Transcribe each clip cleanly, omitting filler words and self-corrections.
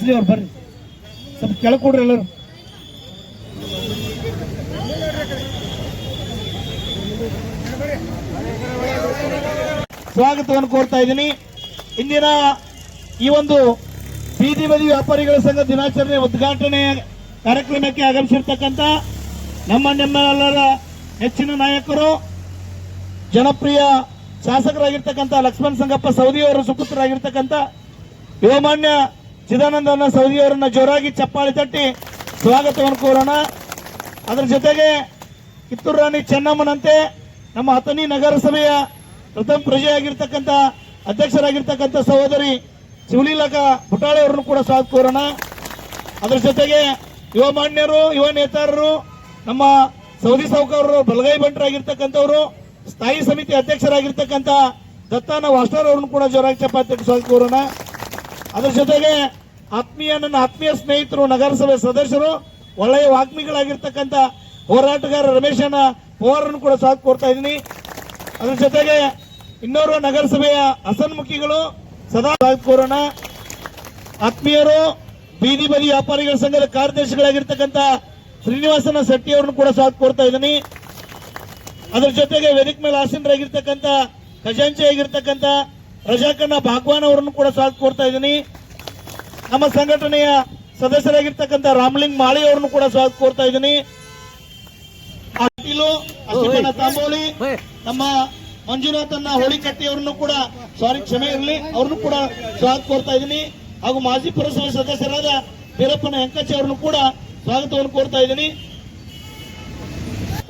ಭೋಸ್ಲಿ ಅವ್ರು ಬರ್ರಿ, ಸ್ವಲ್ಪ ಕೆಳಕೊಡ್ರಿ ಎಲ್ಲರೂ. ಸ್ವಾಗತವನ್ನು ಕೋರ್ತಾ ಇದ್ದೀನಿ. ಇಂದಿನ ಈ ಒಂದು ಬೀದಿ ಬದಿ ವ್ಯಾಪಾರಿಗಳ ಸಂಘ ದಿನಾಚರಣೆ ಉದ್ಘಾಟನೆ ಕಾರ್ಯಕ್ರಮಕ್ಕೆ ಆಗಮಿಸಿರ್ತಕ್ಕಂಥ ನಮ್ಮೆಲ್ಲರ ಹೆಚ್ಚಿನ ನಾಯಕರು, ಜನಪ್ರಿಯ ಶಾಸಕರಾಗಿರ್ತಕ್ಕಂಥ ಲಕ್ಷ್ಮಣ್ ಸಂಗಪ್ಪ ಸವದಿ ಅವರ ಸುಪುತ್ರರಾಗಿರ್ತಕ್ಕಂಥ ಯುವಮಾನ್ಯ ಚಿದಾನಂದನ ಸವದಿ ಅವರನ್ನ ಜೋರಾಗಿ ಚಪ್ಪಾಳೆ ತಟ್ಟಿ ಸ್ವಾಗತವನ್ನು ಕೋರೋಣ. ಅದರ ಜೊತೆಗೆ ಕಿತ್ತೂರು ರಾಣಿ ಚೆನ್ನಮ್ಮನಂತೆ ನಮ್ಮ ಅಥಣಿ ನಗರಸಭೆಯ ಪ್ರಥಮ ಪ್ರಜೆಯಾಗಿರ್ತಕ್ಕಂಥ ಅಧ್ಯಕ್ಷರಾಗಿರ್ತಕ್ಕಂಥ ಸಹೋದರಿ ಶಿವಲೀಲಾ ಬುಟಾಳೆ ಅವರನ್ನು ಕೂಡ ಸ್ವಾಗತ ಕೋರೋಣ. ಅದರ ಜೊತೆಗೆ ಯುವ ಮಾನ್ಯರು, ಯುವ ನೇತಾರರು, ನಮ್ಮ ಸೌದಿ ಸಾವುಕಾರರು ಬಲಗೈ ಬಂಟರಾಗಿರ್ತಕ್ಕಂಥವರು, ಸ್ಥಾಯಿ ಸಮಿತಿ ಅಧ್ಯಕ್ಷರಾಗಿರ್ತಕ್ಕಂಥ ದತ್ತಾನ ವಾಸ್ಟರ್ ಅವರನ್ನು ಕೂಡ ಜೋರಾಗಿ ಚಪ್ಪಾಳೆ ಸ್ವಾಗತ ಕೋರೋಣ. ಅದರ ಜೊತೆಗೆ ನನ್ನ ಆತ್ಮೀಯ ಸ್ನೇಹಿತರು, ನಗರಸಭೆ ಸದಸ್ಯರು, ಒಳ್ಳೆಯ ವಾಗ್ಮಿಗಳಾಗಿರ್ತಕ್ಕಂಥ ಹೋರಾಟಗಾರ ರಮೇಶನ ಪವಾರನ್ನು ಕೂಡ ಸ್ವಾಗತ ಕೋರ್ತಾ ಇದ್ದೀನಿ. ಅದರ ಜೊತೆಗೆ ಇನ್ನೋರ್ವ ನಗರಸಭೆಯ ಹಸನ್ಮುಖಿಗಳು ಸದಾ ಸ್ವಾಗತ ಕೋರೋಣ. ಆತ್ಮೀಯರು, ಬೀದಿ ಬದಿ ವ್ಯಾಪಾರಿಗಳ ಸಂಘದ ಕಾರ್ಯದರ್ಶಿಗಳಾಗಿರ್ತಕ್ಕಂಥ ಶ್ರೀನಿವಾಸನ ಶೆಟ್ಟಿ ಅವರನ್ನು ಕೂಡ ಸ್ವಾಗತ ಕೋರ್ತಾ ಇದ್ದೀನಿ. ಅದರ ಜೊತೆಗೆ ವೇದಿಕೆ ಮೇಲೆ ಆಸೀನರಾಗಿರ್ತಕ್ಕಂಥ ಖಜಾಂಚಿ ಆಗಿರ್ತಕ್ಕಂಥ ರಜಾಕನ್ನ ಭಾಗವಾನ್ ಅವರನ್ನು ಕೂಡ ಸ್ವಾಗತ ಕೋರ್ತಾ ಇದ್ದೀನಿ. ನಮ್ಮ ಸಂಘಟನೆಯ ಸದಸ್ಯರಾಗಿರ್ತಕ್ಕಂಥ ರಾಮಲಿಂಗ್ ಮಾಳಿ ಅವರನ್ನು ಕೂಡ ಸ್ವಾಗತ ಕೋರ್ತಾ ಇದ್ದೀನಿ. ಅಶೋಕನ ತಾಂಬೋಳಿ, ನಮ್ಮ ಮಂಜುನಾಥನ್ನ ಹೋಳಿಕಟ್ಟಿ ಅವರನ್ನು ಕೂಡ ಕ್ಷಮೆ ಇರಲಿ, ಅವ್ರನ್ನು ಕೂಡ ಸ್ವಾಗತ ಕೋರ್ತಾ ಇದ್ದೀನಿ. ಹಾಗೂ ಮಾಜಿ ಪುರಸಭೆ ಸದಸ್ಯರಾದ ವೀರಪ್ಪನ ಹೆಂಕಚ್ಚಿ ಅವರನ್ನು ಕೂಡ ಸ್ವಾಗತವನ್ನು ಕೋರ್ತಾ ಇದ್ದೀನಿ.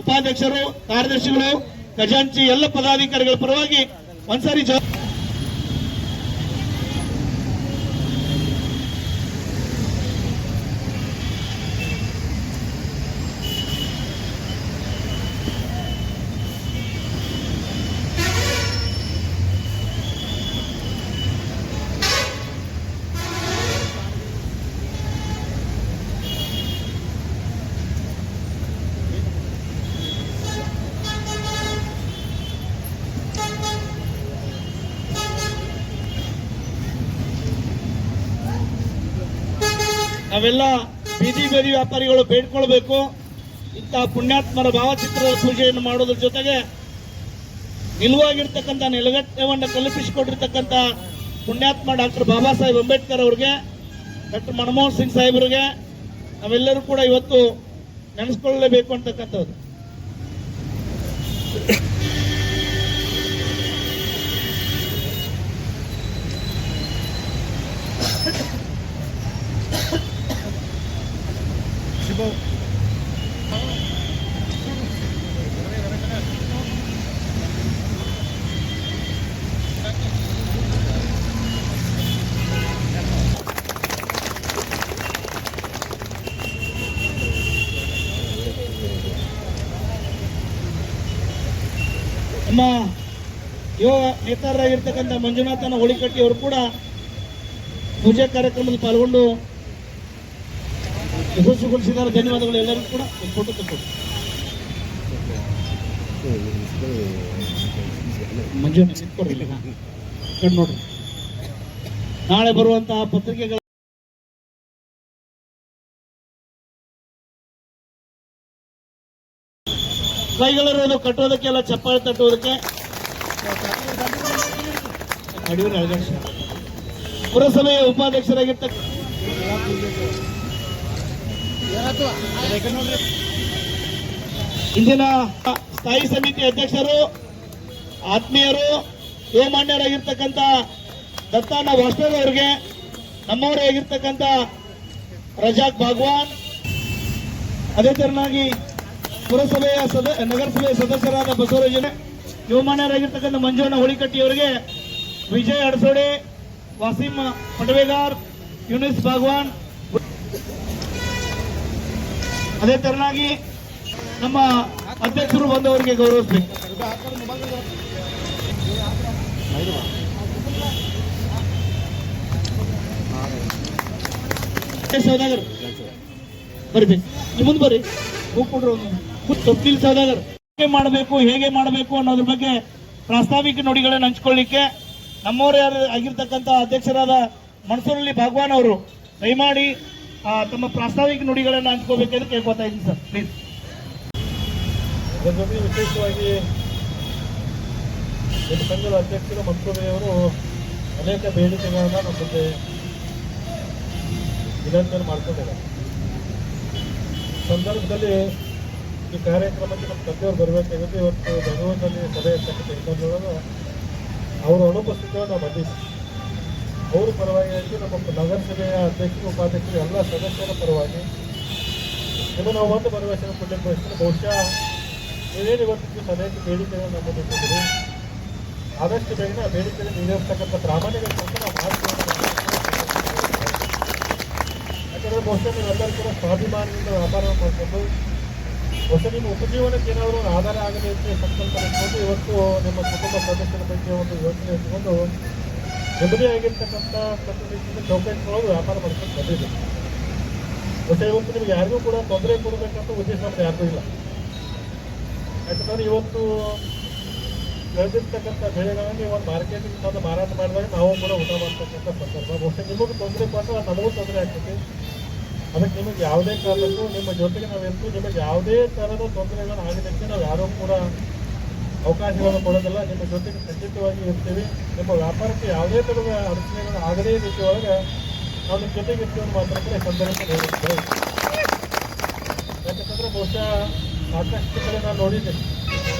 ಉಪಾಧ್ಯಕ್ಷರು, ಕಾರ್ಯದರ್ಶಿಗಳು, ಖಜಾಂಚಿ ಎಲ್ಲ ಪದಾಧಿಕಾರಿಗಳ ಪರವಾಗಿ ಒಂದ್ಸಾರಿ ನಾವೆಲ್ಲ ಬೀದಿ ಬೀದಿ ವ್ಯಾಪಾರಿಗಳು ಬೇಡ್ಕೊಳ್ಬೇಕು. ಇಂತಹ ಪುಣ್ಯಾತ್ಮರ ಭಾವಚಿತ್ರದ ಪೂಜೆಯನ್ನು ಮಾಡೋದ್ರ ಜೊತೆಗೆ ನಿಲುವಾಗಿರ್ತಕ್ಕಂಥ ನೆಲಗಟ್ಟವನ್ನು ಕಲ್ಪಿಸಿಕೊಟ್ಟಿರ್ತಕ್ಕಂಥ ಪುಣ್ಯಾತ್ಮ ಡಾಕ್ಟರ್ ಬಾಬಾ ಸಾಹೇಬ್ ಅಂಬೇಡ್ಕರ್ ಅವರಿಗೆ, ಡಾಕ್ಟರ್ ಮನಮೋಹನ್ ಸಿಂಗ್ ಸಾಹೇಬರಿಗೆ ನಾವೆಲ್ಲರೂ ಕೂಡ ಇವತ್ತು ನೆನೆಸ್ಕೊಳ್ಳಲೇಬೇಕು ಅಂತಕ್ಕಂಥದ್ದು. ನಮ್ಮ ಯುವ ನೇತಾರರಾಗಿರ್ತಕ್ಕಂಥ ಮಂಜುನಾಥನ ಹೋಳಿಕಟ್ಟಿ ಅವರು ಕೂಡ ಪೂಜೆ ಕಾರ್ಯಕ್ರಮದಲ್ಲಿ ಪಾಲ್ಗೊಂಡು ಯಶಸ್ವಿಗೊಳಿಸಿದ್ದಾರೆ. ಧನ್ಯವಾದಗಳು ಎಲ್ಲರಿಗೂ ಕೂಡ. ಫೋಟೋ ತಕ್ಕೊಂಡು ಮಂಜುನ ಸಿಕ್ಕೊಡ್ರಿ ನೋಡ್ರಿ. ನಾಳೆ ಬರುವಂತಹ ಪತ್ರಿಕೆಗಳ ಕೈಗಳಿರೋದು ಕಟ್ಟೋದಕ್ಕೆಲ್ಲ ಚಪ್ಪಾಳೆ ತಟ್ಟುವುದಕ್ಕೆ ಪುರಸಭೆಯ ಉಪಾಧ್ಯಕ್ಷರಾಗಿರ್ತಕ್ಕ ಇಂದಿನ ಸ್ಥಾಯಿ ಸಮಿತಿ ಅಧ್ಯಕ್ಷರು, ಆತ್ಮೀಯರು, ಯುವಮಾನ್ಯರಾಗಿರ್ತಕ್ಕಂಥ ದತ್ತಾನ ವಾಸ್ಟರ್ ಅವರಿಗೆ, ನಮ್ಮವರೇ ಆಗಿರ್ತಕ್ಕಂಥ ರಜಾಕ್ ಭಾಗವಾನ್, ಅದೇ ತರನಾಗಿ ಪುರಸಭೆಯ ನಗರಸಭೆಯ ಸದಸ್ಯರಾದ ಬಸವರಾಜ, ಯುವಮಾನ್ಯರಾಗಿರ್ತಕ್ಕಂಥ ಮಂಜುವಣ್ಣ ಹೋಳಿಕಟ್ಟಿ ಅವರಿಗೆ, ವಿಜಯ್ ಅಡಸೋಡೆ, ವಾಸಿಂ ಪಟವೇಗಾರ್, ಯೂನಿಸ್ ಭಾಗವಾನ್, ಅದೇ ತರನಾಗಿ ನಮ್ಮ ಅಧ್ಯಕ್ಷರು ಬಂದವರಿಗೆ ಗೌರವಿಸಬೇಕು. ಸೌದಾಗರ್ ಬರ್ಬೇಕು, ಮುಂದೆ ಬರ್ರಿ. ಸ್ವಪ್ನಿಲ್ ಸೌದಾಗರ್ ಹೇಗೆ ಮಾಡಬೇಕು ಅನ್ನೋದ್ರ ಬಗ್ಗೆ ಪ್ರಾಸ್ತಾವಿಕ ನುಡಿಗಳನ್ನು ಹಂಚಿಕೊಳ್ಳಿಕ್ಕೆ ನಮ್ಮವರೇ ಆಗಿರ್ತಕ್ಕಂಥ ಅಧ್ಯಕ್ಷರಾದ ಮನ್ಸೂರಲ್ಲಿ ಭಾಗವಾನ್ ಅವರು ದಯಮಾಡಿ ತಮ್ಮ ಪ್ರಾಸ್ತಾವಿಕ ನುಡಿಗಳನ್ನು ಹಂಚ್ಕೋಬೇಕೆಂದು ಕೇಳ್ಕೊತಾ ಇದ್ದೀನಿ ಸರ್, ಪ್ಲೀಸ್. ಅದರ ಜೊತೆಗೆ ವಿಶೇಷವಾಗಿ ನಿಮ್ಮ ಸಂಘದ ಅಧ್ಯಕ್ಷರು ಮಂತ್ರಿಯವರು ಅನೇಕ ಬೇಡಿಕೆಗಳನ್ನ ನಮ್ಮ ಮುಂದೆ ವಿನಂತಿಯನ್ನು ಮಾಡ್ಕೊಂಡಿದ್ದಾರೆ. ಸಂದರ್ಭದಲ್ಲಿ ಈ ಕಾರ್ಯಕ್ರಮಕ್ಕೆ ನಮ್ಮ ತಂದೆಯವರು ಬರಬೇಕಾಗಿದ್ದು ಇವತ್ತು ಬೆಂಗಳೂರಿನಲ್ಲಿ ಸಭೆ ಇರ್ತಕ್ಕಂಥ ಇನ್ನೊಂದು ಅವರ ಅನುಪಸ್ಥಿತಿಯನ್ನು ನಾವು ಬಂದಿದ್ದೀವಿ. ಅವರ ಪರವಾಗಿ ನಮ್ಮ ನಗರಸಭೆಯ ಅಧ್ಯಕ್ಷರು ಉಪಾಧ್ಯಕ್ಷರು ಎಲ್ಲ ಸದಸ್ಯರ ಪರವಾಗಿ ನಿಮ್ಮ ನಾವು ಒಂದು ಭರವಸೆ ಕೊಡಲಿಕ್ಕೆ ಬಯಸ್ತೀನಿ. ಬಹುಶಃ ನೀವೇನು ಇವತ್ತು ಅನೇಕ ಬೇಡಿಕೆಗಳನ್ನು ನಮ್ಮ ಮುಂದೆ ಇಟ್ಟಿದ್ದೀರಿ, ಆದಷ್ಟು ಬೇಗನೆ ಆ ಬೇಡಿಕೆಯನ್ನು ಈಡೇರಿಸ್ತಕ್ಕಂಥ ಪ್ರಾಮಾಣಿಕ ಕೆಲಸ ನಾವು ಮಾಡ್ತೀವಿ. ಯಾಕಂದರೆ ಬಹುಶಃ ನೀವೆಲ್ಲರೂ ಕೂಡ ಸ್ವಾಭಿಮಾನದಿಂದ ವ್ಯಾಪಾರ ಮಾಡಿಕೊಂಡು ಬಹುಶಃ ನಿಮ್ಮ ಉಪಜೀವನಕ್ಕೆ ಏನಾದರೂ ಆಧಾರ ಆಗಲಿ ಅಂತ ಸಂಕಲ್ಪ ಇಟ್ಕೊಂಡು ಇವತ್ತು ನಿಮ್ಮ ಕುಟುಂಬ ಸದಸ್ಯರ ಬಗ್ಗೆ ಒಂದು ಯೋಚನೆ ಇಟ್ಕೊಂಡು ನೆಮ್ಮದಿಯಾಗಿರ್ತಕ್ಕಂಥ ಕಟ್ಟುನಿಟ್ಟಿನ ಚೌಕಟ್ಟಿನೊಳಗೆ ವ್ಯಾಪಾರ ಮಾಡ್ಕೊಂಡು ಬಂದಿದೆ. ಬಹುಶಃ ಇವತ್ತು ನಿಮ್ಗೆ ಯಾರಿಗೂ ಕೂಡ ತೊಂದರೆ ಕೊಡಬೇಕಂತ ಉದ್ದೇಶ ನಮ್ಗೆ ಯಾರಿಗೂ ಇಲ್ಲ. ಯಾಕಂದರೆ ಇವತ್ತು ಬೆಳೆದಿರ್ತಕ್ಕಂಥ ಬೆಳೆಗಳನ್ನು ಒಂದು ಮಾರ್ಕೆಟಿಗೆ ತಂದು ಮಾರಾಟ ಮಾಡಿದಾಗ ನಾವು ಕೂಡ ಊಟ ಮಾಡ್ತಕ್ಕಂಥ ಸಂದರ್ಭ. ಬಹುಶಃ ನಿಮಗೂ ತೊಂದರೆ ಕೊಟ್ಟರೆ ನಮಗೂ ತೊಂದರೆ ಆಗ್ತೈತಿ. ಅದಕ್ಕೆ ನಿಮಗೆ ಯಾವುದೇ ಕಾರಣಕ್ಕೂ ನಿಮ್ಮ ಜೊತೆಗೆ ನಾವೆಂತೂ ನಿಮಗೆ ಯಾವುದೇ ಥರದ ತೊಂದರೆಗಳನ್ನು ಆಗಲಿಕ್ಕೆ ನಾವು ಯಾರೂ ಕೂಡ ಅವಕಾಶಗಳನ್ನು ಕೊಡೋದಿಲ್ಲ. ನಿಮ್ಮ ಜೊತೆಗೆ ಖಂಡಿತವಾಗಿ ಇರ್ತೀವಿ. ನಿಮ್ಮ ವ್ಯಾಪಾರಕ್ಕೆ ಯಾವುದೇ ಥರದ ಅಡಚಣೆಗಳು ಆಗದೇ ರೀತಿ ಒಳಗೆ ನಾವು ನಿಮ್ಮ ಜೊತೆಗೆ ಇರ್ತೀವಿ ಮಾತ್ರ ಕೂಡ ಸಂದರ್ಭದಲ್ಲಿ ಹೇಳಿರ್ತೇವೆ. ಯಾಕಂತಂದರೆ ಬಹುಶಃ ಸಾಕಷ್ಟು ಕಡೆ ನಾನು ನೋಡಿದ್ದೀನಿ,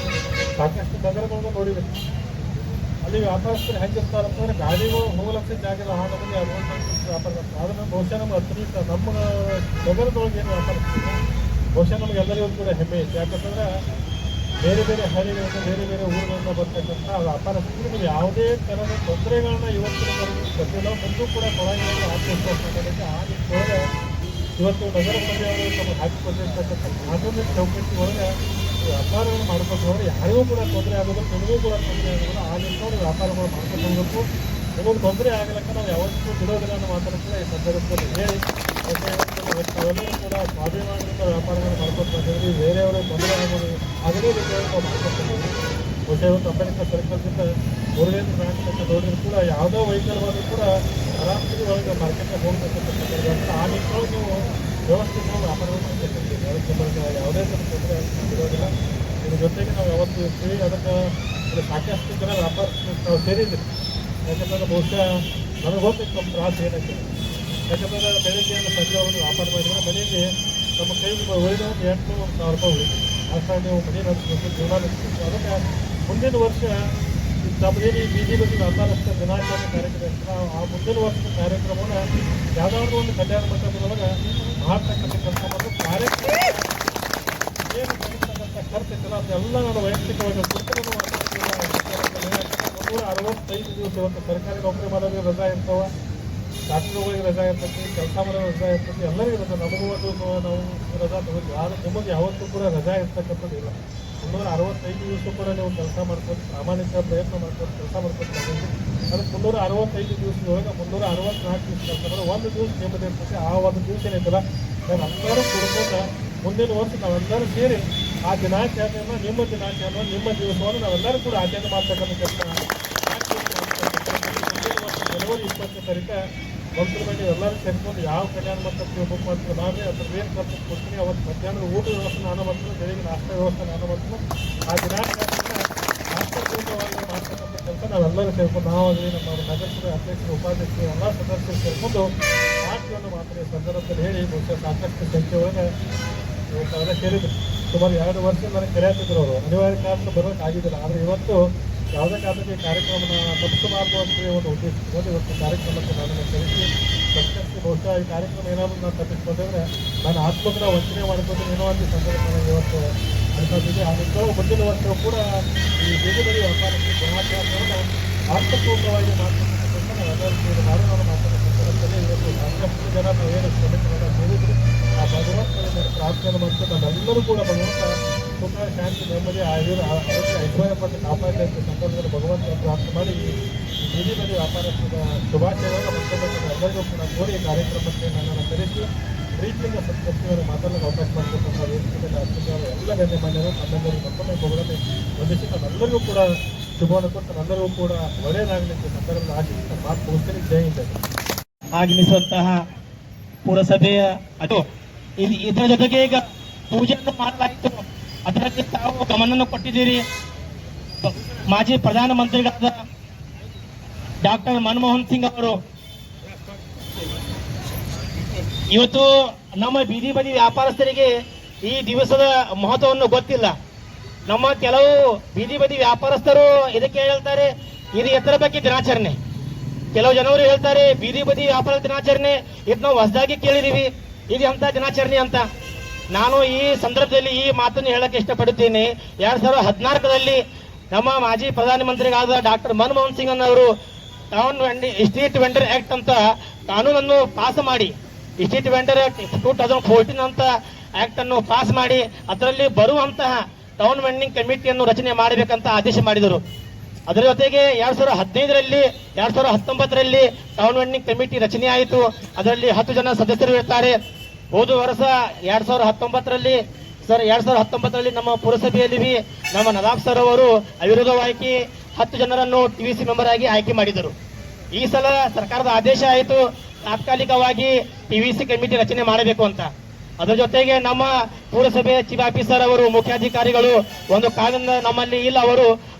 ಸಾಕಷ್ಟು ನಗರಗಳನ್ನು ನೋಡಿದ್ದೀನಿ. ಅಲ್ಲಿ ವ್ಯಾಪಾರಸ್ಥರು ಹೆಂಗಿರ್ತಾರಂತಂದ್ರೆ ಗಾಡಿಗಳು ಹೋಗಲಕ್ಷ ಜಾಗದ ಹಾನದಲ್ಲಿ ವ್ಯಾಪಾರ ಮಾಡ್ತಾರೆ. ಆದರೆ ಬಹುಶಃ ನಮ್ಮ ಹತ್ತಿರ ನಮ್ಮ ನಗರದೊಳಗೆ ಏನು ವ್ಯಾಪಾರ ಬಹುಶಃ ನಮಗೆಲ್ಲರಿಗೂ ಕೂಡ ಹೆಮ್ಮೆ ಐತೆ. ಯಾಕಂತಂದ್ರೆ ಬೇರೆ ಬೇರೆ ಹಳ್ಳಿಗಳಿಂದ ಬೇರೆ ಬೇರೆ ಊರುಗಳಿಂದ ಬರ್ತಕ್ಕಂಥ ವ್ಯಾಪಾರಸ್ಥರಿಗೆ ನೀವು ಯಾವುದೇ ಥರದ ತೊಂದರೆಗಳನ್ನ ಇವತ್ತಿನ ಗೊತ್ತಿಲ್ಲ, ಮುಂದೂ ಕೂಡ ಕೊಳಗಳಲ್ಲಿ ಆತ್ಮವಿಶ್ವಾಸ ಮಾಡೋದಕ್ಕೆ ಆ ನಿಟ್ಟಿನೊಳಗೆ ಇವತ್ತು ನಗರಸಭೆಯವರು ನಮಗೆ ಹಾಕಿಕೊಟ್ಟಿರ್ತಕ್ಕಂಥ ಕಾನೂನಿನ ಚೌಕಟ್ಟು ಒಳಗೆ ವ್ಯಾಪಾರವನ್ನು ಮಾಡ್ಕೊಂಡು ಹೋದರೆ ಯಾರಿಗೂ ಕೂಡ ತೊಂದರೆ ಆಗೋದು, ನಿಮಗೂ ಕೂಡ ತೊಂದರೆ ಆಗೋದು. ಆ ನಿಟ್ಟಿನೊಳಗೆ ವ್ಯಾಪಾರಗಳು ಮಾಡ್ಕೊಂಡು ಹೋಗಬೇಕು. ನಿಮಗೆ ತೊಂದರೆ ಆಗಲಿಕ್ಕೆ ನಾವು ಯಾವತ್ತೂ ಬಿಡೋದಿಲ್ಲ ಅನ್ನೋ ಮಾತನ್ನು ಕೂಡ ಈ ಸಂದರ್ಭದಲ್ಲಿ ಹೇಳಿ ನಾವೆಲ್ಲರೂ ಕೂಡ ಸ್ವಾಭಿಮಾನದಿಂದ ವ್ಯಾಪಾರಗಳನ್ನು ಮಾಡ್ಕೊಂಡು ಬಂದಿದ್ದೀವಿ. ಬೇರೆಯವರು ತೊಂದರೆ ಆಗೋದು ಆಗದೇ ರೀತಿಯಾಗಿ ನಾವು ಮಾಡ್ಕೊಂಡು ಬಂದಿದ್ದೀವಿ. ಬಹುಶಃ ಇವತ್ತು ಅಂಬೇಡ್ಕರ್ ಸರ್ಕಲ್ದಿಂದ ಮುರುಗೇಂದ್ರ ನಾಟಕ ನೋಡಿದ್ರು ಕೂಡ ಯಾವುದೋ ವೆಹಿಕಲ್ ಬಂದರೂ ಕೂಡ ಆರಾಮವಾಗಿ ಒಳಗೆ ಮಾರ್ಕೆಟ್ಗೆ ಹೋಗ್ಬೇಕಂತ ಸಂದರ್ಭ ಆ ನಿಟ್ಟಿನೊಳಗೆ ನೀವು ವ್ಯವಸ್ಥಿತವಾಗಿ ವ್ಯಾಪಾರವನ್ನು ಮಾಡ್ಕೊಂಡಿದ್ದೀವಿ. ಅದಕ್ಕೆ ನಮಗೆ ಯಾವುದೇ ಥರ ತೊಂದರೆ ಬಿಡೋದಿಲ್ಲ. ಇದ್ರ ಜೊತೆಗೆ ನಾವು ಯಾವತ್ತೂ ಇರ್ತೀವಿ. ಅದಕ್ಕೆ ಸಾಕಷ್ಟು ಜನ ವ್ಯಾಪಾರ ನಾವು ಸೇರಿದ್ದೀವಿ. ಯಾಕಂದರೆ ಬಹುಶಃ ನನಗೆ ಹೋಗ್ಬೇಕು ನಮ್ಮ ತ್ರಾಸು ಏನಾಗ್ತದೆ. ಯಾಕಂದರೆ ಬೆಳಗ್ಗೆಯನ್ನು ಸಂಜೆ ಅವರು ವ್ಯಾಪಾರ ಮಾಡಿದರೆ ಮನೆಗೆ ನಮ್ಮ ಕೈಗೆ ಉಳಿದ ಒಂದು 800-1000 ರೂಪಾಯಿ ಉಳಿದು ಅಷ್ಟೇ ನೀವು ಮನೆ ನಡೆಸಬೇಕು, ಜೀವನ ನಡೆಸಬೇಕು. ಅದಕ್ಕೆ ಮುಂದಿನ ವರ್ಷ ನಮ್ಮದೇನು ಬೀದಿ ಬದಿ ವ್ಯಾಪಾರಸ್ಥ ದಿನಾಚರಣೆ ಕಾರ್ಯಕ್ರಮ ಇರ್ತದೆ, ಆ ಮುಂದಿನ ವರ್ಷದ ಕಾರ್ಯಕ್ರಮವನ್ನು ಯಾವುದಾದ್ರೂ ಒಂದು ಕಲ್ಯಾಣ ಮಂಟಪದೊಳಗೆ ಮಾಡ್ತಕ್ಕಂಥ ಕೆಲಸ ಮಾಡೋದು. ಕಾರ್ಯಕ್ರಮ ಏನು ಬರ್ತಕ್ಕಂಥ ಖರ್ಚು ಇರ್ತಲ್ಲ ಅದೆಲ್ಲ ನಾನು ವೈಯಕ್ತಿಕವಾಗಿ 365 ದಿವಸ ಇವತ್ತು ಸರ್ಕಾರಿ ನೌಕರಿ ಮಾಡೋರಿಗೆ ರಜಾ ಇರ್ತಾವೆ, ಡಾಕ್ಟರ್ಗಳಿಗೆ ರಜಾ ಇರ್ತೈತಿ, ಕೆಲಸ ಮಾಡೋ ರಜಾ ಇರ್ತೈತಿ, ಎಲ್ಲರಿಗೂ ರಜಾ. ನಮಗೂ ಒಂದು ನಾವು ರಜಾ ತಗೋತೀವಿ. ಆದರೆ ನಿಮಗೆ ಯಾವತ್ತೂ ಕೂಡ ರಜಾ ಇರ್ತಕ್ಕಂಥದ್ದು ಇಲ್ಲ. 365 ದಿವಸ ಕೂಡ ನೀವು ಕೆಲಸ ಮಾಡ್ಕೊಂಡು ಪ್ರಾಮಾಣಿಕ ಪ್ರಯತ್ನ ಮಾಡ್ಕೊಂಡು ಕೆಲಸ ಮಾಡ್ಕೊಂಡು ಬಂದಿದ್ದೀವಿ. ಅದಕ್ಕೆ 365 ದಿವಸದೊಳಗೆ 364 ದಿವಸ ಕೆಲಸ ಮಾಡೋದು, ಒಂದು ದಿವಸ ನೆಮ್ಮದಿ ಇರ್ತೈತಿ. ಆ ಒಂದು ದಿವಸ ಏನಿದ್ದಲ್ಲ ನಾವೆಲ್ಲರೂ ಕುಡ್ಕೊಂಡು ಮುಂದಿನ ವರ್ಷ ನಾವೆಲ್ಲರೂ ಸೇರಿ ಆ ದಿನಾಚರಣೆಯನ್ನು ನಿಮ್ಮ ದಿನಾಚರಣೆ ನಿಮ್ಮ ದಿವಸವನ್ನು ನಾವೆಲ್ಲರೂ ಕೂಡ ಆಚರಣೆ ಮಾಡ್ತಕ್ಕಂಥ ಕೆಲಸ ಜನವರಿ 20ನೇ ತಾರೀಕು ಮಂತ್ರಿ ಮಾಡಿ ಎಲ್ಲರೂ ಸೇರಿಕೊಂಡು ಯಾವ ಕಲ್ಯಾಣ ಮಂಟಪಕ್ಕೆ ಬುಕ್ ಮಾಡ್ತೀವಿ ನಾವೇ ಅದ್ರ ಏನು ಖರ್ಚು ಕೊಡ್ತೀನಿ. ಅವತ್ತು ಮಧ್ಯಾಹ್ನದ ಊಟ ವ್ಯವಸ್ಥೆ ನಾನು ಮಾಡ್ತೀನಿ, ಬೆಳಿಗ್ಗೆ ನಾಷ್ಟ ವ್ಯವಸ್ಥೆ ನಾನು ಮಾಡ್ತೀನಿ. ಆ ದಿನಾಚರಣೆಯನ್ನು ಆರ್ಥಿಕವಾಗಿ ಮಾಡ್ತಕ್ಕಂಥ ಕೆಲಸ ನಾವೆಲ್ಲರೂ ಸೇರ್ಕೊಂಡು ನಾವಾಗಲಿ ನಮ್ಮ ನಗರಸಭೆ ಅಧ್ಯಕ್ಷರು ಉಪಾಧ್ಯಕ್ಷರು ಎಲ್ಲ ಸದಸ್ಯರು ಸೇರಿಕೊಂಡು ಮಾಡ್ತೀವನ್ನು ಮಾತ್ರ ಈ ಸಂದರ್ಭದಲ್ಲಿ ಹೇಳಿ ಬಹುಶಃ ಸಾಕಷ್ಟು ಸಂಖ್ಯೆ ಒಳಗೆ ಇವತ್ತು ಸೇರಿದ್ರು. ಸುಮಾರು 2 ವರ್ಷ ನನಗೆ ಕರೆಯತ್ತಿದ್ರು. ಅವರು ಅನಿವಾರ್ಯ ಕಾರಣ ಬರೋಕ್ಕೆ ಆಗಿದ್ದಿಲ್ಲ. ಆದರೆ ಇವತ್ತು ಯಾವುದೇ ಕಾರಣಕ್ಕೆ ಈ ಕಾರ್ಯಕ್ರಮನ ತಪ್ಪಿಸಬಾರ್ದು ಅಂತೇಳಿ ಒಂದು ಉದ್ದೇಶಿಸಿಕೊಂಡು ಇವತ್ತು ಕಾರ್ಯಕ್ರಮಕ್ಕೆ ನನ್ನನ್ನು ಕರೆಸಿ ಸಂಕಷ್ಟ ಬಹುಶಃ ಈ ಕಾರ್ಯಕ್ರಮ ಏನಾದರೂ ನಾನು ತಪ್ಪಿಸ್ಕೊಂಡ್ರೆ ನಾನು ಆತ್ಮಕರ ವಂಚನೆ ಮಾಡಿಕೊಂಡು ಏನೋ ಒಂದು ಸಂದರ್ಭ ನನಗೆ ಇವತ್ತು ಅನಿಸಿದೆ. ಆ ನಿಟ್ಟಿನೊಳಗೆ ಮುಂದಿನ ವರ್ಷವೂ ಕೂಡ ಈ ಬೀದಿ ಬದಿ ವ್ಯಾಪಾರಕ್ಕೆ ಜನಾಚಾರವನ್ನು ಅರ್ಥಪೂರ್ಣವಾಗಿ ಮಾಡ್ತಕ್ಕಂಥ ನಾವೆಲ್ಲರೂ ಮಾಡೋಣ ಮಾತಾಡೋ ಸಂದರ್ಭದಲ್ಲಿ ಇವತ್ತು ಸಾಕಷ್ಟು ಜನ ನಾವೇನು ಶ್ರಮಿಕರನ್ನು ಸೇರಿದ್ರು. ಆ ಭಗವಂತನ ಪ್ರಾರ್ಥನೆ ಮತ್ತು ನಾವೆಲ್ಲರೂ ಕೂಡ ಭಗವಂತ ಸುಖ ಶಾಂತಿ ನೆಮ್ಮದಿ ಆರೋಗ್ಯ ಐಶ್ವರ್ಯಪಟ್ಟು ಕಾಪಾಡಲಿ ಅಂತ ಸಂದರ್ಭದಲ್ಲಿ ಭಗವಂತನ ಪ್ರಾರ್ಥನೆ ಮಾಡಿ ಈ ಬೀದಿ ಬದಿ ವ್ಯಾಪಾರಸ್ಥರ ಶುಭಾಶಯಗಳನ್ನು ಮತ್ತೊಮ್ಮೆ ಎಲ್ಲರಿಗೂ ಕೂಡ ಕೋರಿ ಕಾರ್ಯಕ್ರಮಕ್ಕೆ ನನ್ನನ್ನು ಕರೆಸಿ ಪ್ರೀತಿಯಿಂದ ಸತ್ಯವನ್ನು ಮಾತಾಡಲು ಅವಕಾಶ ಮಾಡಿಕೊಟ್ಟಂಥ ವೇದಿಕೆಯಲ್ಲಿ ಅರ್ಪಿಸುವ ಎಲ್ಲ ಗಣ್ಯಮಾನ್ಯರು ನಮ್ಮೆಲ್ಲರಿಗೂ ಮತ್ತೊಮ್ಮೆ ಭಗವಂತ ವಂದಿಸಿ ನಮ್ಮೆಲ್ಲರಿಗೂ ಕೂಡ ಶುಭವನ್ನು ಕೊಟ್ಟು ನಮ್ಮೆಲ್ಲರಿಗೂ ಕೂಡ ಒಳ್ಳೆಯದಾಗಲಿಕ್ಕೆ ಸಂದರ್ಭದಲ್ಲಿ ಆಶಿಸಿ ಮಾತು ಮುಗಿಸ್ತೀನಿ. ಜೈ ಹಿಂದ್. ಆಗಮಿಸುವಂತಹ ಪುರಸಭೆಯ ಅದು ಇದರ ಜೊತೆಗೆ ಈಗ ಪೂಜೆಯನ್ನು ಮಾಡಲಾಯಿತು. ಅದರಲ್ಲಿ ತಾವು ಗಮನವನ್ನು ಕೊಟ್ಟಿದ್ದೀರಿ. ಮಾಜಿ ಪ್ರಧಾನಮಂತ್ರಿಗಳಾದ ಡಾಕ್ಟರ್ ಮನಮೋಹನ್ ಸಿಂಗ್ ಅವರು ಇವತ್ತು ನಮ್ಮ ಬೀದಿ ಬದಿ ವ್ಯಾಪಾರಸ್ಥರಿಗೆ ಈ ದಿವಸದ ಮಹತ್ವವನ್ನು ಗೊತ್ತಿಲ್ಲ. ನಮ್ಮ ಕೆಲವು ಬೀದಿ ಬದಿ ವ್ಯಾಪಾರಸ್ಥರು ಇದಕ್ಕೆ ಹೇಳ್ತಾರೆ ಇದು ಎತ್ತರ ಬಗ್ಗೆ ದಿನಾಚರಣೆ, ಕೆಲವು ಜನರು ಹೇಳ್ತಾರೆ ಬೀದಿ ಬದಿ ವ್ಯಾಪಾರ ದಿನಾಚರಣೆ ಇದು ನಾವು ಹೊಸದಾಗಿ ಕೇಳಿದೀವಿ, ಇದು ಅಂತ ದಿನಾಚರಣೆ ಅಂತ. ನಾನು ಈ ಸಂದರ್ಭದಲ್ಲಿ ಈ ಮಾತನ್ನು ಹೇಳಕ್ಕೆ ಇಷ್ಟಪಡುತ್ತೇನೆ. 2014ರಲ್ಲಿ ನಮ್ಮ ಮಾಜಿ ಪ್ರಧಾನಮಂತ್ರಿಗಳಾದ ಡಾಕ್ಟರ್ ಮನಮೋಹನ್ ಸಿಂಗ್ ಅವರು ಸ್ಟ್ರೀಟ್ ವೆಂಡರ್ ಆಕ್ಟ್ ಅಂತ ಕಾನೂನನ್ನು ಪಾಸ್ ಮಾಡಿ, ಸ್ಟ್ರೀಟ್ ವೆಂಡರ್ ಆಕ್ಟ್ 2014 ಅಂತ ಆಕ್ಟ್ ಅನ್ನು ಪಾಸ್ ಮಾಡಿ ಅದರಲ್ಲಿ ಬರುವಂತಹ ಟೌನ್ ವೆಂಡಿಂಗ್ ಕಮಿಟಿಯನ್ನು ರಚನೆ ಮಾಡಬೇಕಂತ ಆದೇಶ ಮಾಡಿದರು. ಅದರ ಜೊತೆಗೆ 2015ರಲ್ಲಿ 2019ರಲ್ಲಿ ಟೌನ್ ವೆಂಡಿಂಗ್ ಕಮಿಟಿ ರಚನೆ ಆಯಿತು. ಅದರಲ್ಲಿ 10 ಜನ ಸದಸ್ಯರು ಇರ್ತಾರೆ. ಹೋದ ವರ್ಷ 2019ರಲ್ಲಿ ಸರ್ 2019ರಲ್ಲಿ ನಮ್ಮ ಪುರಸಭೆಯಲ್ಲಿ ನಮ್ಮ ನವಾಬ್ ಸರ್ ಅವರು ಅವಿರೋಧವಾಗಿ 10 ಜನರನ್ನು TVC ಮೆಂಬರ್ ಆಗಿ ಆಯ್ಕೆ ಮಾಡಿದರು. ಈ ಸಲ ಸರ್ಕಾರದ ಆದೇಶ ಆಯಿತು ತಾತ್ಕಾಲಿಕವಾಗಿ TVC ಕಮಿಟಿ ರಚನೆ ಮಾಡಬೇಕು ಅಂತ. ಅದರ ಜೊತೆಗೆ ನಮ್ಮ ಪುರಸಭೆ ಚೀಫ್ ಆಫೀಸರ್ ಅವರು ಮುಖ್ಯಾಧಿಕಾರಿಗಳು ಒಂದು ಕಾರಣದಿಂದ ನಮ್ಮಲ್ಲಿ ಇಲ್ಲ,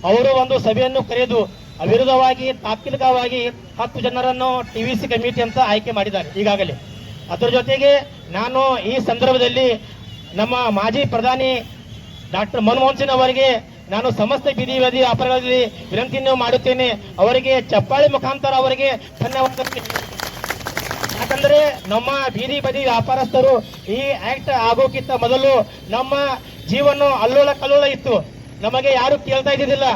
ಅವರು ಒಂದು ಸಭೆಯನ್ನು ಕರೆದು ಅವಿರೋಧವಾಗಿ ತಾತ್ಕಾಲಿಕವಾಗಿ 10 ಜನರನ್ನು TVC ಕಮಿಟಿ ಅಂತ ಆಯ್ಕೆ ಮಾಡಿದ್ದಾರೆ ಈಗಾಗಲೇ. ಅದರ ಜೊತೆಗೆ ನಾನು ಈ ಸಂದರ್ಭದಲ್ಲಿ ನಮ್ಮ ಮಾಜಿ ಪ್ರಧಾನಿ ಡಾಕ್ಟರ್ ಮನಮೋಹನ್ ಸಿಂಗ್ ಅವರಿಗೆ ನಾನು ಸಮಸ್ತ ಬೀದಿ ಬದಿ ವ್ಯಾಪಾರಗಳಲ್ಲಿ ವಿನಂತಿಯನ್ನು ಮಾಡುತ್ತೇನೆ. ಅವರಿಗೆ ಚಪ್ಪಾಳೆ ಮುಖಾಂತರ ಅವರಿಗೆ ಧನ್ಯವಾದ. ಯಾಕಂದ್ರೆ ನಮ್ಮ ಬೀದಿ ಬದಿ ವ್ಯಾಪಾರಸ್ಥರು ಈ ಆಕ್ಟ್ ಆಗೋಕ್ಕಿಂತ ಮೊದಲು ನಮ್ಮ ಜೀವನ ಅಲ್ಲೋಲ ಕಲ್ಲೋಲ ಇತ್ತು. ನಮಗೆ ಯಾರು ಕೇಳ್ತಾ ಇದ್ದಿದ್ದಿಲ್ಲ.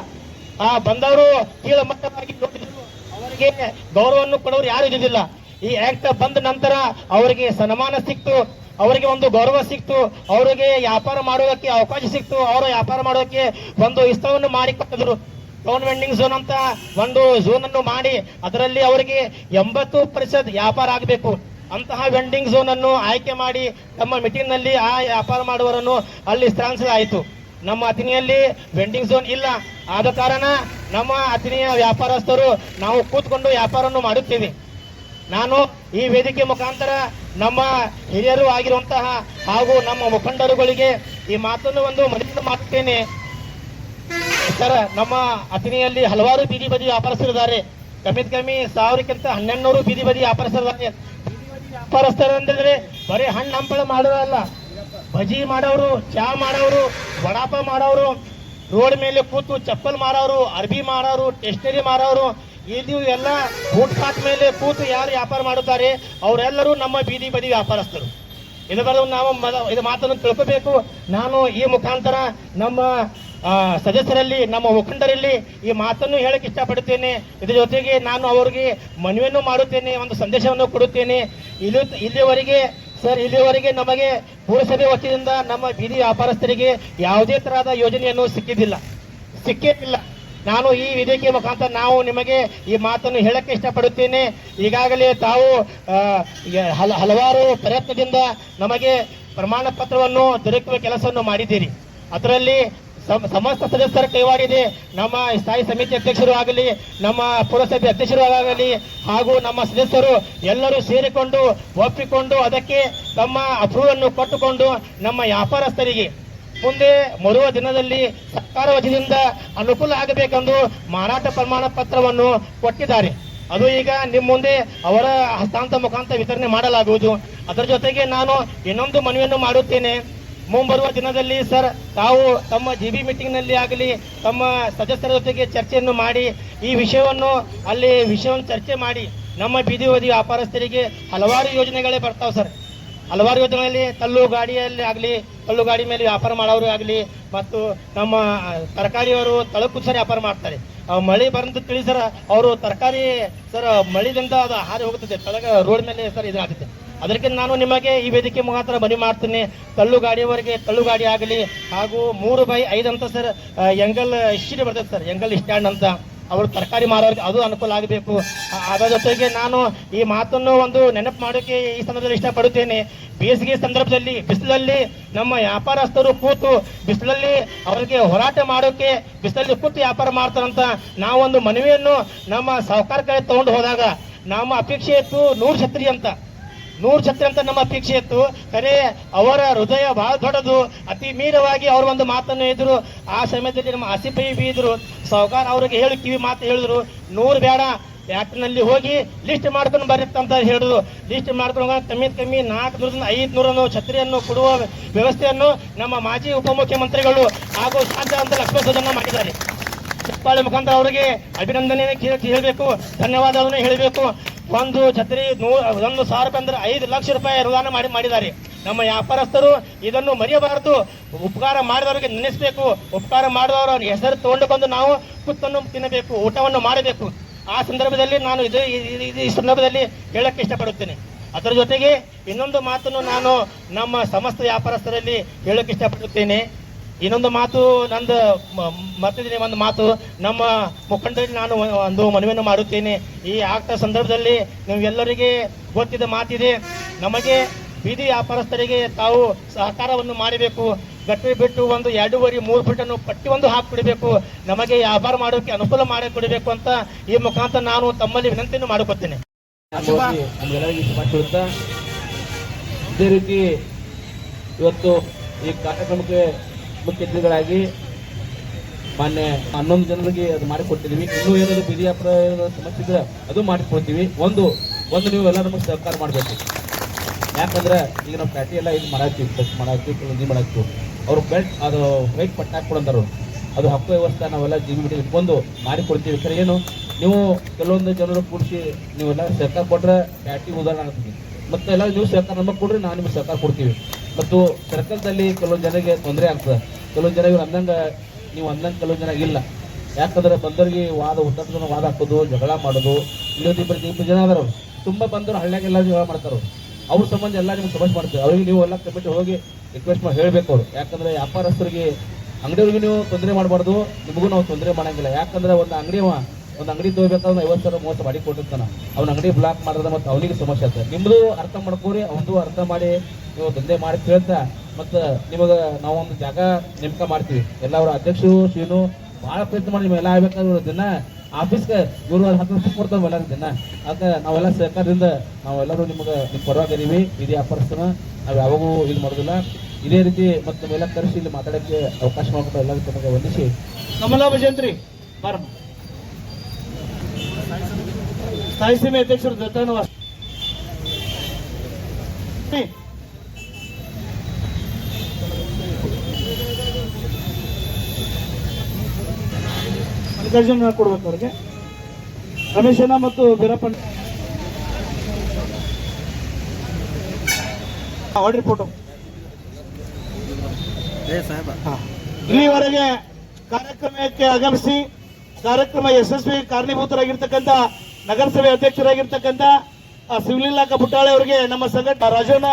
ಬಂದವರು ಕೀಳ ಮಟ್ಟವಾಗಿ ನೋಡಿದ್ರು, ಅವರಿಗೆ ಗೌರವವನ್ನು ಕೊಡೋರು ಯಾರು ಇದ್ದಿದ್ದಿಲ್ಲ. ಈ ಆಕ್ಟ್ ಬಂದ ನಂತರ ಅವರಿಗೆ ಸನ್ಮಾನ ಸಿಕ್ತು, ಅವರಿಗೆ ಒಂದು ಗೌರವ ಸಿಕ್ತು, ಅವರಿಗೆ ವ್ಯಾಪಾರ ಮಾಡೋದಕ್ಕೆ ಅವಕಾಶ ಸಿಕ್ತು, ಅವರ ವ್ಯಾಪಾರ ಮಾಡೋದಕ್ಕೆ ಒಂದು ಸ್ಥಳವನ್ನು ಮಾಡಿಕೊಟ್ಟಿದ್ರು. ಟೌನ್ ವೆಂಡಿಂಗ್ ಝೋನ್ ಅಂತ ಒಂದು ಝೋನ್ ಅನ್ನು ಮಾಡಿ ಅದರಲ್ಲಿ ಅವರಿಗೆ 80% ವ್ಯಾಪಾರ ಆಗಬೇಕು. ಅಂತಹ ವೆಂಡಿಂಗ್ ಝೋನ್ ಅನ್ನು ಆಯ್ಕೆ ಮಾಡಿ ತಮ್ಮ ಮೀಟಿಂಗ್ ನಲ್ಲಿ ಆ ವ್ಯಾಪಾರ ಮಾಡುವವರನ್ನು ಅಲ್ಲಿ ಸ್ಥಳಾಂತರಿಸಲಾಯಿತು. ನಮ್ಮ ಅಥಣಿಯಲ್ಲಿ ವೆಂಡಿಂಗ್ ಝೋನ್ ಇಲ್ಲ. ಆದ ಕಾರಣ ನಮ್ಮ ಅಥಣಿಯ ವ್ಯಾಪಾರಸ್ಥರು ನಾವು ಕೂತ್ಕೊಂಡು ವ್ಯಾಪಾರವನ್ನು ಮಾಡುತ್ತೇವೆ. ನಾನು ಈ ವೇದಿಕೆ ಮುಖಾಂತರ ನಮ್ಮ ಹಿರಿಯರು ಆಗಿರುವಂತಹ ಹಾಗೂ ನಮ್ಮ ಮುಖಂಡರುಗಳಿಗೆ ಈ ಮಾತನ್ನು ಒಂದು ಮನವಿ ಮಾಡುತ್ತೇನೆ. ಸರ್, ನಮ್ಮ ಅಥಣಿಯಲ್ಲಿ ಹಲವಾರು ಬೀದಿ ಬದಿ ವ್ಯಾಪಾರಸ್ಥರಿದ್ದಾರೆ. ಕಮ್ಮಿ 1000ಕ್ಕಿಂತ 1100 ಬೀದಿ ಬದಿ ವ್ಯಾಪಾರಸ್ಥರಿದ್ದಾರೆ. ವ್ಯಾಪಾರಸ್ಥರು ಅಂದ್ರೆ ಬರೀ ಹಣ್ಣು ಹಂಪಳ ಮಾಡೋರಲ್ಲ, ಬಜಿ ಮಾಡೋರು, ಚಾ ಮಾಡೋರು, ವಡಾಪ ಮಾಡೋರು, ರೋಡ್ ಮೇಲೆ ಕೂತು ಚಪ್ಪಲ್ ಮಾರೋರು, ಅರ್ಬಿ ಮಾರೋರು, ಸ್ಟೇಷನರಿ ಮಾರೋರು, ಇದು ಎಲ್ಲ ಫುಟ್ಪಾತ್ ಮೇಲೆ ಕೂತು ಯಾರು ವ್ಯಾಪಾರ ಮಾಡುತ್ತಾರೆ ಅವರೆಲ್ಲರೂ ನಮ್ಮ ಬೀದಿ ಬದಿ ವ್ಯಾಪಾರಸ್ಥರು. ಇದರ ನಾವು ಇದು ಮಾತನ್ನು ತಿಳ್ಕೋಬೇಕು. ನಾನು ಈ ಮುಖಾಂತರ ನಮ್ಮ ಸದಸ್ಯರಲ್ಲಿ ನಮ್ಮ ಮುಖಂಡರಲ್ಲಿ ಈ ಮಾತನ್ನು ಹೇಳಕ್ಕೆ ಇಷ್ಟಪಡುತ್ತೇನೆ. ಇದರ ಜೊತೆಗೆ ನಾನು ಅವರಿಗೆ ಮನವಿಯನ್ನು ಮಾಡುತ್ತೇನೆ, ಒಂದು ಸಂದೇಶವನ್ನು ಕೊಡುತ್ತೇನೆ. ಇಲ್ಲಿವರೆಗೆ ನಮಗೆ ಪುರಸಭೆ ವತಿಯಿಂದ ನಮ್ಮ ಬೀದಿ ವ್ಯಾಪಾರಸ್ಥರಿಗೆ ಯಾವುದೇ ತರಹದ ಯೋಜನೆಯನ್ನು ಸಿಕ್ಕಿಲ್ಲ. ನಾನು ಈ ವೇದಿಕೆ ಮುಖಾಂತರ ನಾವು ನಿಮಗೆ ಈ ಮಾತನ್ನು ಹೇಳಕ್ಕೆ ಇಷ್ಟಪಡುತ್ತೇನೆ. ಈಗಾಗಲೇ ತಾವು ಹಲವಾರು ಪ್ರಯತ್ನದಿಂದ ನಮಗೆ ಪ್ರಮಾಣ ಪತ್ರವನ್ನು ದೊರಕುವ ಕೆಲಸವನ್ನು ಮಾಡಿದ್ದೀರಿ. ಅದರಲ್ಲಿ ಸಮಸ್ತ ಸದಸ್ಯರ ಕೈವಾಡಿದೆ. ನಮ್ಮ ಸ್ಥಾಯಿ ಸಮಿತಿ ಅಧ್ಯಕ್ಷರು ಆಗಲಿ, ನಮ್ಮ ಪುರಸಭೆ ಅಧ್ಯಕ್ಷರು ಆಗಲಿ ಹಾಗೂ ನಮ್ಮ ಸದಸ್ಯರು ಎಲ್ಲರೂ ಸೇರಿಕೊಂಡು ಒಪ್ಪಿಕೊಂಡು ಅದಕ್ಕೆ ತಮ್ಮ ಅಪ್ರೂವನ್ನು ಕೊಟ್ಟುಕೊಂಡು ನಮ್ಮ ವ್ಯಾಪಾರಸ್ಥರಿಗೆ ಮುಂದೆ ಬರುವ ದಿನದಲ್ಲಿ ಸರ್ಕಾರ ವತಿಯಿಂದ ಅನುಕೂಲ ಆಗಬೇಕೆಂದು ಮಾರಾಟ ಪ್ರಮಾಣ ಪತ್ರವನ್ನು ಕೊಟ್ಟಿದ್ದಾರೆ. ಅದು ಈಗ ನಿಮ್ಮ ಮುಂದೆ ಅವರ ಹಸ್ತಾಂತರ ಮುಖಾಂತರ ವಿತರಣೆ ಮಾಡಲಾಗುವುದು. ಅದರ ಜೊತೆಗೆ ನಾನು ಇನ್ನೊಂದು ಮನವಿಯನ್ನು ಮಾಡುತ್ತೇನೆ. ಮುಂಬರುವ ದಿನದಲ್ಲಿ ಸರ್, ತಾವು ತಮ್ಮ GB ಮೀಟಿಂಗ್ನಲ್ಲಿ ಆಗಲಿ ತಮ್ಮ ಸದಸ್ಯರ ಜೊತೆಗೆ ಚರ್ಚೆಯನ್ನು ಮಾಡಿ ಈ ವಿಷಯವನ್ನು ಚರ್ಚೆ ಮಾಡಿ ನಮ್ಮ ಬೀದಿ ಬದಿ ವ್ಯಾಪಾರಸ್ಥರಿಗೆ ಹಲವಾರು ಯೋಜನೆಗಳೇ ಬರ್ತಾವೆ ಸರ್. ಹಲವಾರು ಯೋಜನೆಗಳಲ್ಲಿ ತಳ್ಳು ಗಾಡಿ ಮೇಲೆ ವ್ಯಾಪಾರ ಮಾಡೋರು ಆಗಲಿ, ಮತ್ತು ನಮ್ಮ ತರಕಾರಿಯವರು ತಳಕುಸರಿ ವ್ಯಾಪಾರ ಮಾಡ್ತಾರೆ. ಮಳೆ ಬಂದು ತಿಳಿ ಸರ್, ಅವರು ತರಕಾರಿ ಸರ್ ಮಳೆದಿಂದ ಅದು ಹಾರಿ ಹೋಗುತ್ತದೆ ತಳಗ ರೋಡ್ ಮೇಲೆ ಸರ್ ಇದಾಗುತ್ತೆ. ಅದಕ್ಕೆ ನಾನು ನಿಮಗೆ ಈ ವೇದಿಕೆ ಮುಖಾಂತರ ಮನವಿ ಮಾಡ್ತೀನಿ. ತಳ್ಳು ಗಾಡಿ ಆಗಲಿ ಹಾಗೂ 3x5 ಅಂತ ಸರ್ ಎಂಗಲ್ ಇಷ್ಟಿದೆ ಬರ್ತದೆ ಸರ್, ಎಂಗಲ್ ಸ್ಟ್ಯಾಂಡ್ ಅಂತ, ಅವರು ತರಕಾರಿ ಮಾರೋರಿಗೆ ಅದು ಅನುಕೂಲ ಆಗಬೇಕು. ಅದರ ಜೊತೆಗೆ ನಾನು ಈ ಮಾತನ್ನು ಒಂದು ನೆನಪು ಮಾಡೋಕೆ ಈ ಸಂದರ್ಭದಲ್ಲಿ ಇಷ್ಟಪಡುತ್ತೇನೆ. ಬೇಸಿಗೆ ಸಂದರ್ಭದಲ್ಲಿ ಬಿಸಿಲಲ್ಲಿ ನಮ್ಮ ವ್ಯಾಪಾರಸ್ಥರು ಕೂತು ಬಿಸಿಲಲ್ಲಿ ಅವರಿಗೆ ಹೋರಾಟ ಮಾಡೋಕೆ ಬಿಸಿಲಲ್ಲಿ ಕೂತು ವ್ಯಾಪಾರ ಮಾಡ್ತಾರಂತ ನಾವೊಂದು ಮನವಿಯನ್ನು ನಮ್ಮ ಸಾಹುಕಾರ ಕಡೆ ತಗೊಂಡು ಹೋದಾಗ ನಮ್ಮ ಅಪೇಕ್ಷೆ ಇತ್ತು 100 ಛತ್ರಿ ಅಂತ. 100 ಛತ್ರಿ ಅಂತ ನಮ್ಮ ಅಪೇಕ್ಷೆ ಇತ್ತು. ಖರೆ ಅವರ ಹೃದಯ ಬಹಳ ದೊಡ್ಡದು, ಅತಿ ಮೀರವಾಗಿ ಅವ್ರ ಒಂದು ಮಾತನ್ನು ಇದ್ರು. ಆ ಸಮಯದಲ್ಲಿ ನಮ್ಮ ಆಸಿಫೈ ಬಿ ಇದ್ರು, ಸಾವುಕಾರ ಅವ್ರಿಗೆ ಹೇಳಿ ಕಿವಿ ಮಾತು ಹೇಳಿದ್ರು, 100 ಬೇಡ, ಫ್ಯಾಕ್ಟ್ರಿನಲ್ಲಿ ಹೋಗಿ ಲಿಸ್ಟ್ ಮಾಡ್ಕೊಂಡು ಬರುತ್ತೆ ಹೇಳಿದ್ರು. ಲಿಸ್ಟ್ ಮಾಡ್ಕೊಂಡು ಕಮ್ಮಿ 400 500 ಛತ್ರಿಯನ್ನು ಕೊಡುವ ವ್ಯವಸ್ಥೆಯನ್ನು ನಮ್ಮ ಮಾಜಿ ಉಪಮುಖ್ಯಮಂತ್ರಿಗಳು ಹಾಗೂ ಶಾಸಕ ಲಕ್ಷ್ಮೀ ಮಾಡಿದ್ದಾರೆ. ಚಪ್ಪಾಳೆ ಮುಖಾಂತರ ಅವರಿಗೆ ಅಭಿನಂದನೆ ಹೇಳಬೇಕು, ಧನ್ಯವಾದವನ್ನು ಹೇಳಬೇಕು. ಒಂದು ಛತ್ರಿ 1,000 ರೂಪಾಯಿ ಅಂದ್ರೆ 5 ಲಕ್ಷ ರೂಪಾಯಿ ಅನುದಾನ ಮಾಡಿದ್ದಾರೆ. ನಮ್ಮ ವ್ಯಾಪಾರಸ್ಥರು ಇದನ್ನು ಮರೆಯಬಾರದು. ಉಪಕಾರ ಮಾಡಿದವರಿಗೆ ನೆನೆಸಬೇಕು. ಉಪಕಾರ ಮಾಡಿದವರ ಹೆಸರು ತಗೊಂಡು ಬಂದು ನಾವು ಕುತ್ತನ್ನು ತಿನ್ನಬೇಕು, ಊಟವನ್ನು ಮಾಡಬೇಕು. ಆ ಸಂದರ್ಭದಲ್ಲಿ ನಾನು ಈ ಸಂದರ್ಭದಲ್ಲಿ ಹೇಳಕ್ಕೆ ಇಷ್ಟಪಡುತ್ತೇನೆ. ಅದರ ಜೊತೆಗೆ ಇನ್ನೊಂದು ಮಾತನ್ನು ನಾನು ನಮ್ಮ ಸಮಸ್ತ ವ್ಯಾಪಾರಸ್ಥರಲ್ಲಿ ಹೇಳಕ್ಕೆ ಇಷ್ಟಪಡುತ್ತೇನೆ. ಇನ್ನೊಂದು ಮಾತು ನಂದು ಮತ್ತಿದ್ದೀನಿ, ಒಂದು ಮಾತು ನಮ್ಮ ಮುಖಂಡರಲ್ಲಿ ನಾನು ಒಂದು ಮನವಿಯನ್ನು ಮಾಡುತ್ತೇನೆ. ಈ ಆಗ್ತಾ ಸಂದರ್ಭದಲ್ಲಿ ನೀವೆಲ್ಲರಿಗೆ ಗೊತ್ತಿದ್ದ ಮಾತಿದೆ, ನಮಗೆ ಬೀದಿ ವ್ಯಾಪಾರಸ್ಥರಿಗೆ ತಾವು ಸಹಕಾರವನ್ನು ಮಾಡಬೇಕು. ಗಟ್ಟಿ ಬಿಟ್ಟು ಒಂದು 2.5-3 ಫೀಟನ್ನು ಪಟ್ಟಿ ಒಂದು ಹಾಕಿಬಿಡಬೇಕು, ನಮಗೆ ವ್ಯಾಪಾರ ಮಾಡೋಕ್ಕೆ ಅನುಕೂಲ ಮಾಡಿಕೊಡಬೇಕು ಅಂತ ಈ ಮುಖಾಂತರ ನಾನು ತಮ್ಮಲ್ಲಿ ವಿನಂತಿಯನ್ನು ಮಾಡಿಕೊಡ್ತೇನೆ. ಇದೇ ರೀತಿ ಇವತ್ತು ಈ ಕಾರ್ಯಕ್ರಮಕ್ಕೆ ಮುಖ್ಯ ಅತಿಥಿಗಳಾಗಿ ಮಾನ್ಯ 11 ಜನರಿಗೆ ಅದು ಮಾಡಿಕೊಡ್ತಿದ್ದೀವಿ. ಇನ್ನೂ ಏನಾದರೂ ಬೀದಿ ವ್ಯಾಪಾರ ಸಮಸ್ಯೆ ಇದ್ರೆ ಅದು ಮಾಡಿಕೊಡ್ತೀವಿ. ಒಂದು ನೀವು ಎಲ್ಲ ನಮಗೆ ಸಹಕಾರ ಮಾಡಬೇಕು. ಯಾಕಂದ್ರೆ ಈಗ ನಮ್ಮ ಪ್ಯಾಟಿ ಎಲ್ಲ ಇದು ಮಾಡಾಕ್ತೀವಿ, ಟಚ್ ಮಾಡಾಕ್ತೀವಿ, ಕೆಲವೊಂದು ಮಾಡಾಕ್ತೀವಿ. ಅವ್ರು ಬೆಲ್ಟ್ ಅದು ವೈಟ್ ಪಟ್ಟ ಹಾಕ್ಕೊಡಂತಾರು, ಅದು ಹಕ್ಕು ವ್ಯವಸ್ಥೆ ನಾವೆಲ್ಲ ಬಿಟ್ಟು ಇಟ್ಕೊಂಡು ಮಾಡಿಕೊಡ್ತೀವಿ. ಖರೆ ಏನು ನೀವು ಕೆಲವೊಂದು ಜನರು ಕೂಡಿಸಿ ನೀವೆಲ್ಲ ಸಹಕಾರ ಕೊಟ್ಟರೆ ಪ್ಯಾಟಿ ಉದಾಹರಣೆ ಆಗ್ತೀವಿ. ಮತ್ತು ಎಲ್ಲ ನೀವು ಸಹಕಾರ ನಮಗೆ ಕೊಡ್ರಿ, ನಾವು ನಿಮಗೆ ಸಹಕಾರ ಕೊಡ್ತೀವಿ. ಮತ್ತು ಸರ್ಕಲ್ದಲ್ಲಿ ಕೆಲವೊಂದು ಜನರಿಗೆ ತೊಂದರೆ ಆಗ್ತದೆ. ಕೆಲವೊಂದು ಜನ ಇವ್ರು ಅಂದಂಗೆ ನೀವು ಅಂದಂಗೆ ಕೆಲವೊಂದು ಜನ ಇಲ್ಲ. ಯಾಕಂದ್ರೆ ಬಂದವರಿಗೆ ಹುಟ್ಟಾಟ ವಾದ ಹಾಕೋದು, ಜಗಳ ಮಾಡೋದು, ಇಪ್ಪತ್ತು ಜನ ಅದಾರ. ತುಂಬ ಬಂದವರು ಹಳ್ಳಿಯಾಗೆಲ್ಲ ಜಗಳ ಮಾಡ್ತಾರೆ. ಅವ್ರ ಸಂಬಂಧ ಎಲ್ಲ ನಿಮ್ಗೆ ಸಮಸ್ಯೆ ಮಾಡ್ತೀವಿ. ಅವ್ರಿಗೆ ನೀವು ಎಲ್ಲ ಕಮಿಟಿ ಹೋಗಿ ರಿಕ್ವೆಸ್ಟ್ ಮಾಡಿ ಹೇಳಬೇಕು ಅವರು. ಯಾಕಂದರೆ ವ್ಯಾಪಾರಸ್ಥರಿಗೆ ಅಂಗಡಿಯವ್ರಿಗೆ ನೀವು ತೊಂದರೆ ಮಾಡಬಾರ್ದು, ನಿಮಗೂ ನಾವು ತೊಂದರೆ ಮಾಡೋಂಗಿಲ್ಲ. ಯಾಕಂದ್ರೆ ಒಂದು ಅಂಗಡಿ ತೊಗೋಬೇಕಾದ್ರೆ 50,000 30 ಮಾಡಿ ಕೊಟ್ಟಿರ್ತಾನೆ. ಅವ್ನ ಅಂಗಡಿ ಬ್ಲಾಕ್ ಮಾಡಿದ್ರೆ ಮತ್ತು ಅವನಿಗೆ ಸಮಸ್ಯೆ ಆಗ್ತದೆ. ನಿಮ್ಮದು ಅರ್ಥ ಮಾಡ್ಕೋರಿ, ಅವನದು ಅರ್ಥ ಮಾಡಿ ನೀವು ದಂಧೆ ಮಾಡಿ ಕೇಳ್ತಾ ಮತ್ತು ನಿಮಗೆ ನಾವು ಒಂದು ಜಾಗ ನೇಮಕ ಮಾಡ್ತೀವಿ. ಎಲ್ಲ ಅವರ ಅಧ್ಯಕ್ಷರು ಶ್ರೀನು ಭಾಳ ಪ್ರಯತ್ನ ಮಾಡಿ ನಿಮ್ಮೆಲ್ಲ ಆಗ್ಬೇಕಾದ್ರೆ ದಿನ ಆಫೀಸ್ಗೆ ಇವರು 10 ರೂಪಾಯಿ ಕೊಡ್ತಾವೆ ಎಲ್ಲರೂ ದಿನ. ಅದಕ್ಕೆ ನಾವೆಲ್ಲ ಸಹಕಾರದಿಂದ ನಾವೆಲ್ಲರೂ ನಿಮ್ಮ ಪರವಾಗಿದ್ದೀವಿ. ಇದೇ ವ್ಯಾಪಾರಸ್ಥನ ನಾವು ಯಾವಾಗೂ ಇದು ಮಾಡೋದಿಲ್ಲ. ಇದೇ ರೀತಿ ಮತ್ತು ನಮ್ಮೆಲ್ಲ ಕರೆಸಿ ಇಲ್ಲಿ ಮಾತಾಡೋಕ್ಕೆ ಅವಕಾಶ ಮಾಡಿಕೊಂಡು ಎಲ್ಲರೂ ತಮಗೆ ವಂದಿಸಿ ಕಮಲಾ ಭಜಂತ್ರಿ ಬಾರಮ್ಮ. ಸ್ಥಾಯಿ ಸಮಿತಿ ಅಧ್ಯಕ್ಷರು ದತ್ತಣ್ಣ ಮಲ್ಲಿಕಾರ್ಜುನ ಕೊಡ್ಬೇಕು ಅವ್ರಿಗೆ. ರಮೇಶಣ್ಣ ಮತ್ತು ಬೀರಪ್ಪಣ್ಣ ಹೊಡ್ರಿ ಫೋಟೋ. ಇಲ್ಲಿವರೆಗೆ ಕಾರ್ಯಕ್ರಮಕ್ಕೆ ಆಗಮಿಸಿ ಕಾರ್ಯಕ್ರಮ ಯಶಸ್ವಿ ಕಾರಣೀಭೂತರಾಗಿರ್ತಕ್ಕಂಥ ನಗರಸಭೆ ಅಧ್ಯಕ್ಷರಾಗಿರ್ತಕ್ಕಂಥ ಸಿವಿಲ್ ಇಲಾಖಾ ಪುಟ್ಟಾಳೆ ಅವರಿಗೆ ನಮ್ಮ ಸಂಘಟನೆ ರಾಜಣ್ಣ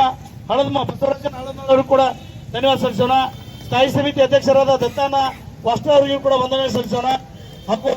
ಬಸವರಾಜನ ಹಳದಮೂರು ಕೂಡ ಧನ್ಯವಾದ ಸಲ್ಲಿಸೋಣ. ಸ್ಥಾಯಿ ಸಮಿತಿ ಅಧ್ಯಕ್ಷರಾದ ದತ್ತಣ್ಣ ವಾಸ್ತ ಅವರಿಗೂ ಕೂಡ ವಂದನೆ ಸಲ್ಲಿಸೋಣ. ಹಾಗೂ